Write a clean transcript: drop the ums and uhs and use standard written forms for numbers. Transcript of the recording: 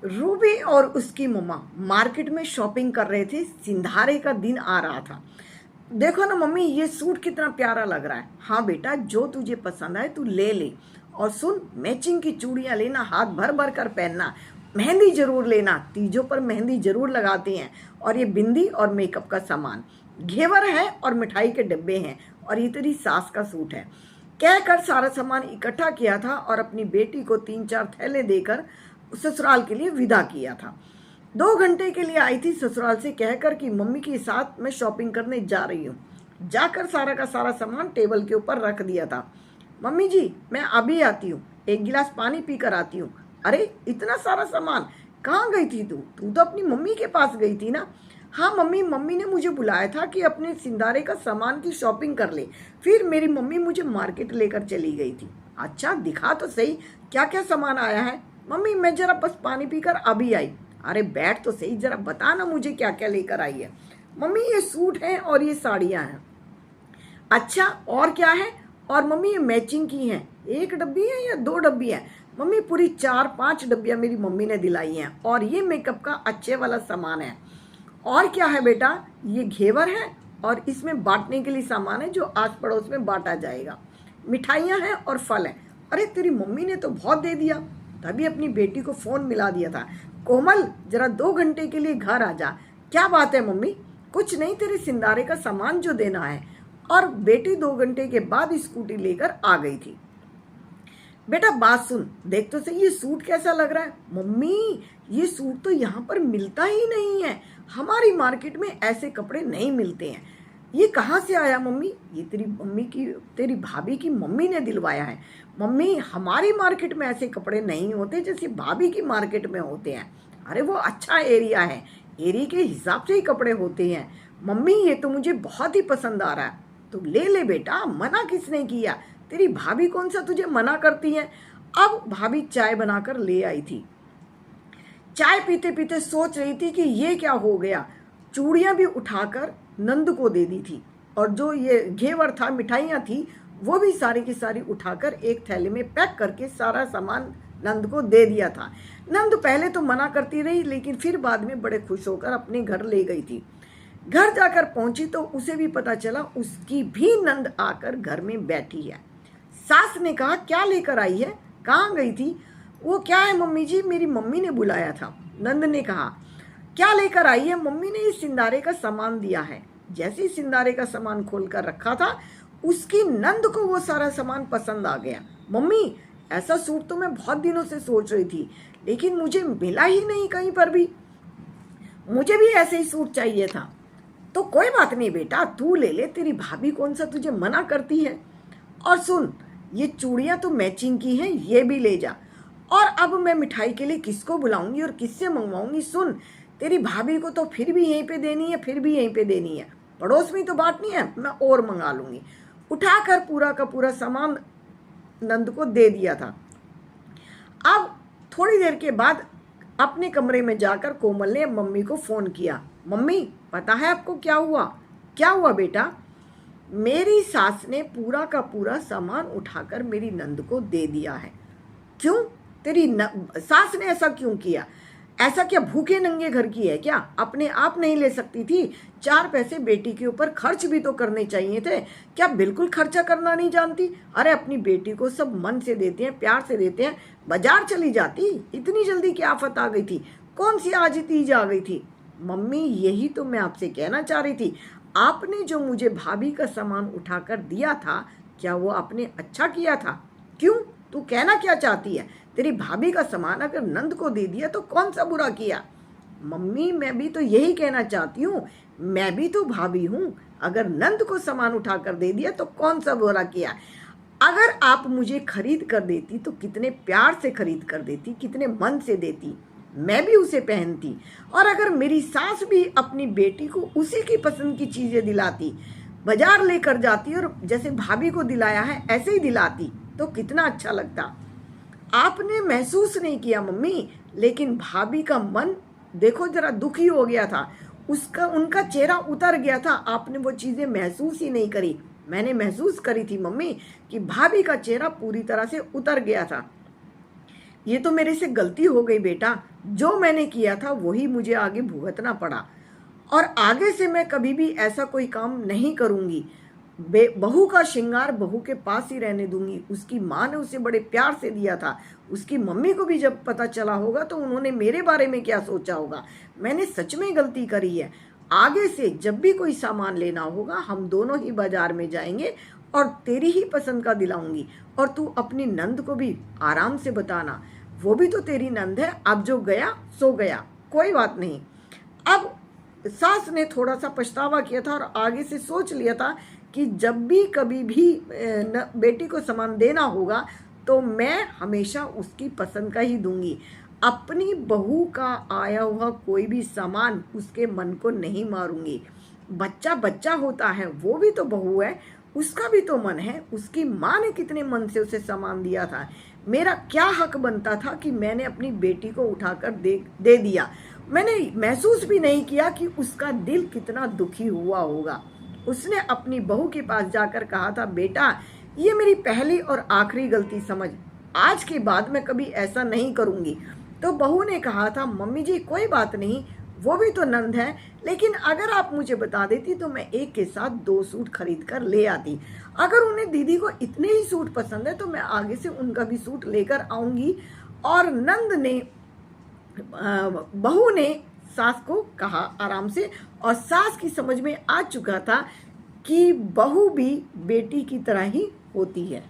Ruby और उसकी मम्मा market में शॉपिंग कर रहे थे। सिंधारे का दिन आ रहा था। देखो ना मम्मी, ये सूट कितना प्यारा लग रहा है। हाँ बेटा, जो तुझे पसंद आए तू ले ले। और सुन, मैचिंग की चूड़ियाँ लेना, हाथ भर भर कर पहनना, मेहंदी जरूर लेना, तीजों पर मेहंदी जरूर लगाते हैं। और ये बिंदी और मेकअप का सामान, घेवर है और मिठाई के डब्बे हैं, और ये तेरी सास का सूट है। कहकर सारा सामान इकट्ठा किया था और अपनी बेटी को 3-4 थैले देकर ससुराल के लिए विदा किया था। 2 घंटे के लिए आई थी ससुराल से कहकर कि मम्मी के साथ मैं शॉपिंग करने जा रही हूँ। जाकर सारा का सारा सामान टेबल के ऊपर रख दिया था। मम्मी जी, मैं अभी आती हूँ, एक गिलास पानी पी कर आती हूँ। अरे इतना सारा सामान, कहाँ गई थी तू? तू तो अपनी मम्मी के पास गई थी ना? हाँ मम्मी, मम्मी ने मुझे बुलाया था कि अपने सिंदारे का सामान की शॉपिंग कर ले। फिर मेरी मम्मी मुझे मार्केट लेकर चली गई थी। अच्छा दिखा तो सही, क्या क्या सामान आया है? मम्मी मैं जरा बस पानी पीकर अभी आई। अरे बैठ तो सही, जरा बता ना मुझे क्या क्या लेकर आई है। मम्मी ये सूट है और ये साड़ियाँ हैं। अच्छा और क्या है? और मम्मी ये मैचिंग की हैं। 1 डब्बी है या 2 डब्बी है? मम्मी पूरी 4-5 डब्बियाँ मेरी मम्मी ने दिलाई हैं। और ये मेकअप का अच्छे वाला सामान है। और क्या है बेटा? ये घेवर है और इसमें बांटने के लिए सामान है जो आस पड़ोस में बांटा जाएगा। मिठाइयाँ हैं और फल हैं। अरे तेरी मम्मी ने तो बहुत दे दिया। तभी अपनी बेटी को फ़ोन मिला दिया था। कोमल जरा 2 घंटे के लिए घर आ जा। क्या बात है मम्मी? कुछ नहीं, तेरे सिंदारे का सामान जो देना है। और बेटी 2 घंटे के बाद स्कूटी लेकर आ गई थी। बेटा बात सुन, देख तो सही ये सूट कैसा लग रहा है। मम्मी ये सूट तो यहाँ पर मिलता ही नहीं है। हमारी मार्केट में ऐसे कपड़े नहीं मिलते हैं। ये कहाँ से आया मम्मी? ये तेरी भाभी की मम्मी ने दिलवाया है। मम्मी हमारी मार्केट में ऐसे कपड़े नहीं होते जैसे भाभी की मार्केट में होते हैं। अरे वो अच्छा एरिया है, एरिया के हिसाब से ही कपड़े होते हैं। मम्मी ये तो मुझे बहुत ही पसंद आ रहा है। तो ले ले बेटा, मना किसने किया? तेरी भाभी कौन सा तुझे मना करती है? अब भाभी चाय बनाकर ले आई थी। चाय पीते पीते सोच रही थी कि ये क्या हो गया। चूड़ियाँ भी उठाकर नंद को दे दी थी, और जो ये घेवर था, मिठाइयाँ थी, वो भी सारी की सारी उठाकर एक थैले में पैक करके सारा सामान नंद को दे दिया था। नंद पहले तो मना करती रही, लेकिन फिर बाद में बड़े खुश होकर अपने घर ले गई थी। घर जाकर पहुंची तो उसे भी पता चला उसकी भी नंद आकर घर में बैठी है। सास ने कहा क्या लेकर आई है, कहाँ गई थी? वो क्या है मम्मी जी, मेरी मम्मी ने बुलाया था। नंद ने कहा क्या लेकर आई है? मम्मी ने इस सिंदारे का सामान दिया है। जैसे ही सिंदारे का सामान खोलकर रखा था, उसकी नंद को वो सारा सामान पसंद आ गया। मम्मी ऐसा सूट तो मैं बहुत दिनों से सोच रही थी, लेकिन मुझे मिला ही नहीं कहीं पर भी। मुझे भी ऐसे ही सूट चाहिए था। तो कोई बात नहीं बेटा, तू ले ले, तेरी भाभी कौन सा तुझे मना करती है। और सुन, ये चूड़ियाँ तो मैचिंग की हैं, ये भी ले जा। और अब मैं मिठाई के लिए किसको बुलाऊंगी और किससे मंगवाऊंगी? सुन, तेरी भाभी को तो फिर भी यहीं पे देनी है, फिर भी यहीं पे देनी है, पड़ोस में तो बांटनी है, मैं और मंगा लूंगी। उठाकर पूरा का पूरा सामान नंद को दे दिया था। अब थोड़ी देर के बाद अपने कमरे में जाकर कोमल ने मम्मी को फ़ोन किया। मम्मी पता है आपको क्या हुआ? क्या हुआ बेटा? मेरी सास ने पूरा का पूरा सामान उठाकर मेरी नंद को दे दिया है। क्यों? सास ने ऐसा क्यों किया? ऐसा क्या भूखे नंगे घर की है क्या? अपने आप नहीं ले सकती थी? 4 पैसे बेटी के ऊपर खर्च भी तो करने चाहिए थे। क्या बिल्कुल खर्चा करना नहीं जानती? अरे अपनी बेटी को सब मन से देते हैं, प्यार से देते हैं। बाजार चली जाती, इतनी जल्दी क्या आफत आ गई थी? कौन सी आज तीज आ गई थी? मम्मी यही तो मैं आपसे कहना चाह रही थी। आपने जो मुझे भाभी का सामान उठाकर दिया था, क्या वो आपने अच्छा किया था? क्यों? तू कहना क्या चाहती है? तेरी भाभी का सामान अगर नंद को दे दिया तो कौन सा बुरा किया? मम्मी मैं भी तो यही कहना चाहती हूँ, मैं भी तो भाभी हूँ। अगर नंद को सामान उठाकर दे दिया तो कौन सा बुरा किया? अगर आप मुझे खरीद कर देती तो कितने प्यार से खरीद कर देती, कितने मन से देती, मैं भी उसे पहनती। और अगर मेरी सास भी अपनी बेटी को उसी की पसंद की चीज़ें दिलाती, बाजार लेकर जाती और जैसे भाभी को दिलाया है ऐसे ही दिलाती, तो कितना अच्छा लगता। आपने महसूस नहीं किया मम्मी, लेकिन भाभी का मन देखो जरा दुखी हो गया था, उनका चेहरा उतर गया था। आपने वो चीज़ें महसूस ही नहीं करी। मैंने महसूस करी थी मम्मी कि भाभी का चेहरा पूरी तरह से उतर गया था। ये तो मेरे से गलती हो गई बेटा, जो मैंने किया था वही मुझे आगे भुगतना पड़ा, और आगे से मैं कभी भी ऐसा कोई काम नहीं करूंगी। बहू का श्रृंगार बहू के पास ही रहने दूंगी। उसकी माँ ने उसे बड़े प्यार से दिया था, उसकी मम्मी को भी जब पता चला होगा तो उन्होंने मेरे बारे में क्या सोचा होगा। मैंने सच में गलती करी है। आगे से जब भी कोई सामान लेना होगा हम दोनों ही बाजार में जाएंगे और तेरी ही पसंद का दिलाऊंगी। और तू अपनी नंद को भी आराम से बताना, वो भी तो तेरी नंद है। अब जो गया सो गया, कोई बात नहीं। अब सास ने थोड़ा सा पछतावा किया था और आगे से सोच लिया था कि जब भी कभी भी बेटी को सामान देना होगा तो मैं हमेशा उसकी पसंद का ही दूंगी। अपनी बहू का आया हुआ कोई भी सामान उसके मन को नहीं मारूंगी। बच्चा बच्चा होता है, वो भी तो बहू है, उसका भी तो मन है। उसकी माँ ने कितने मन से उसे सामान दिया था। मेरा क्या हक बनता था कि मैंने अपनी बेटी को उठाकर दे दिया। मैंने महसूस भी नहीं किया कि उसका दिल कितना दुखी हुआ होगा। उसने अपनी बहू के पास जाकर कहा था, बेटा ये मेरी पहली और आखिरी गलती समझ, आज के बाद मैं कभी ऐसा नहीं करूंगी। तो बहू ने कहा था, मम्मी जी कोई बात नहीं, वो भी तो नंद है, लेकिन अगर आप मुझे बता देती तो मैं एक के साथ 2 सूट खरीद कर ले आती। अगर उन्हें दीदी को इतने ही सूट पसंद है तो मैं आगे से उनका भी सूट लेकर आऊंगी। और नंद ने बहू ने सास को कहा आराम से, और सास की समझ में आ चुका था कि बहू भी बेटी की तरह ही होती है।